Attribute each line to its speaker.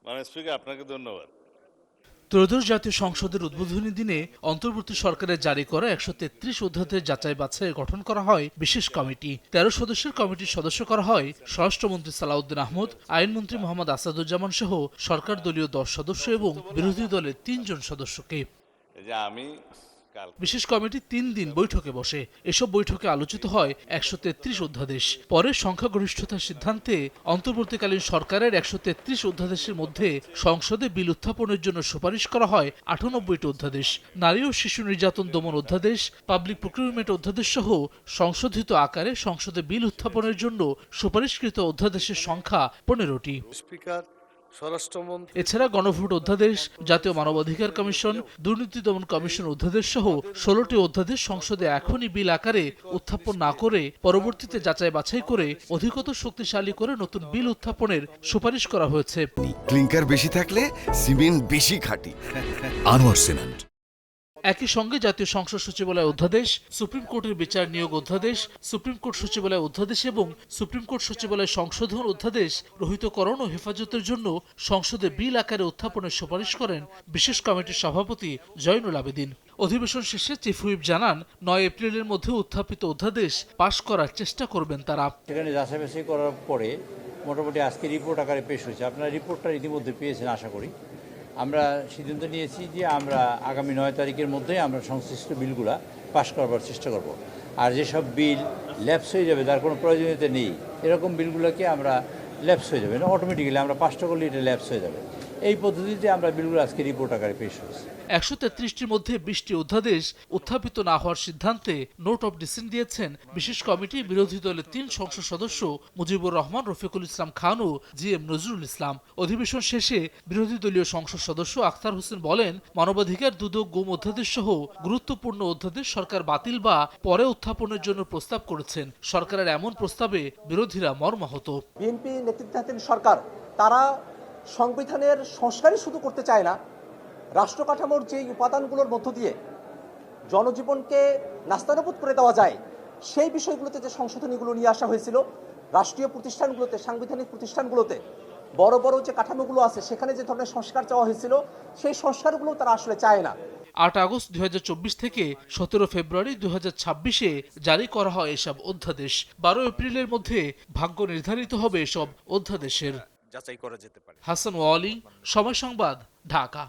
Speaker 1: মাননীয় স্পিকার, আপনাকে ধন্যবাদ।
Speaker 2: ত্রয়োদশ জাতীয় সংসদের উদ্বোধনী দিনে অন্তর্বর্তী সরকারের জারি করা ১৩৩ অধ্যাদেশ যাচাই বাছাই গঠন করা হয় বিশেষ কমিটি। ১৩ সদস্যের কমিটির সদস্য করা হয় স্বরাষ্ট্রমন্ত্রী সালাউদ্দিন আহমদ, আইনমন্ত্রী মোহাম্মদ আসাদুজ্জামান সহ সরকার দলীয় ১০ সদস্য এবং বিরোধী দলের ৩ জন সদস্যকে।
Speaker 1: এই যে আমি
Speaker 2: বিশেষ কমিটি ৩ দিন বৈঠকে বসে। এসব বৈঠকে আলোচিত হয় ১৩৩ অধ্যাদেশ। পরে সংখ্যাগরিষ্ঠতার সিদ্ধান্তে অন্তর্বর্তীকালীন সরকারের ১৩৩ অধ্যাদেশের মধ্যে সংসদে বিল উত্থাপনের জন্য সুপারিশ করা হয় ৯৮টি অধ্যাদেশ। নারী ও শিশু নির্যাতন দমন অধ্যাদেশ, পাবলিক প্রকিউরমেন্ট অধ্যাদেশ সহ সংশোধিত আকারে সংসদে বিল উত্থাপনের জন্য সুপারিশকৃত অধ্যাদেশের সংখ্যা ১৫টি।
Speaker 3: স্পিকার, স্বরাষ্ট্রমন্ত্রী
Speaker 2: এছাড়া গণভোট অধ্যাদেশ, জাতীয় মানবাধিকার কমিশন, দুর্নীতি দমন কমিশন অধ্যাদেশ সহ ১৬টি অধ্যাদেশ সংসদে এখনই বিল আকারে উত্থাপন না করে পরবর্তীতে যাচাই বাছাই করে অধিকতর শক্তিশালী করে নতুন বিল উত্থাপনের সুপারিশ করা হয়েছে।
Speaker 4: ক্লিংকার বেশি থাকলে সিমেন্ট বেশি খাঁটি।
Speaker 5: আনোয়ার সিমেন্ট।
Speaker 2: একই সঙ্গে জাতীয় সংসদ সচিবালয় অধ্যাদেশ, সুপ্রিম কোর্টের বিচার নিয়োগ অধ্যাদেশ, সুপ্রিম কোর্ট সচিবালয় অধ্যাদেশ এবং সুপ্রিম কোর্ট সচিবালয় সংশোধন অধ্যাদেশ রহিতকরণ ও হেফাজতের জন্য সংসদে বিল আকারে উত্থাপনের সুপারিশ করেন বিশেষ কমিটির সভাপতি জয়নুল আবেদিন। অধিবেশন শেষে চিফ হুইপ জানান, ৯ এপ্রিলের মধ্যে উত্থাপিত অধ্যাদেশ পাশ করার চেষ্টা করবেন তারা।
Speaker 6: সেখানে যাচাই করার পরে মোটামুটি আজকে রিপোর্ট আকারে পেশ হয়েছে। আপনারা রিপোর্টটা ইতিমধ্যে পেয়েছেন আশা করি। আমরা সিদ্ধান্ত নিয়েছি যে আমরা আগামী ৯ তারিখের মধ্যে আমরা সংশ্লিষ্ট বিলগুলা পাশ করবার চেষ্টা করব। আর যেসব বিল ল্যাপস হয়ে যাবে, যার কোনো প্রয়োজনীয়তা নেই, এরকম বিলগুলোকে আমরা ল্যাপস হয়ে যাবে না, অটোমেটিক্যালি আমরা পাশটা করলে এটা ল্যাপস হয়ে যাবে। এই পদ্ধতিতে আমরা বিলগুলো আজকে রিপোর্ট আকারে পেশ হয়েছে।
Speaker 2: ১৩৩টির মধ্যে ২০টি অধ্যাদেশ উত্থাপিত না হওয়ার সিদ্ধান্তে নোট অফ ডিসেন্ট দিয়েছেন বিশেষ কমিটি বিরোধী দলের ৩ সংসদ সদস্য মুজিবুর রহমান, রফিকুল ইসলাম খান ও জি এম নজরুল ইসলাম। অধিবেশন শেষে বিরোধী দলীয় সংসদ সদস্য আখতার হোসেন বলেন, মানবাধিকার, দুদক, গুম অধ্যাদেশ সহ গুরুত্বপূর্ণ অধ্যাদেশ সরকার বাতিল বা পরে উত্থাপনের জন্য প্রস্তাব করেছেন। সরকারের এমন প্রস্তাবে বিরোধীরা মর্মাহত।
Speaker 7: বিএনপি নেতৃত্বাধীন সরকার তারা সংবিধানের সংস্কারই শুধু করতে চায় না, রাষ্ট্র কাঠামোর যে উপাদানগুলোর মধ্য দিয়ে জনজীবনকে নাস্তানাবুদ করে দেওয়া যায় সেই বিষয়গুলোতে যে সংশোধনীগুলো নিয়ে আসা হয়েছিল, রাষ্ট্রীয় প্রতিষ্ঠানগুলোতে, সাংবিধানিক প্রতিষ্ঠানগুলোতে বড় বড় যে কাঠামোগুলো আছে সেখানে যে ধরনের সংস্কার চাওয়া হয়েছিল সেই সংস্কারগুলো তারা আসলে চায় না।
Speaker 2: ৮ আগস্ট ২০২৪ থেকে ১৭ ফেব্রুয়ারি ২০২৬-এ জারি করা হয় এসব অধ্যাদেশ। ১২ এপ্রিলের মধ্যে ভাগ্য নির্ধারিত হবে এসব অধ্যাদেশের।
Speaker 3: যাচাই করা যেতে পারে।
Speaker 2: হাসান ওয়ালি, সময় সংবাদ, ঢাকা।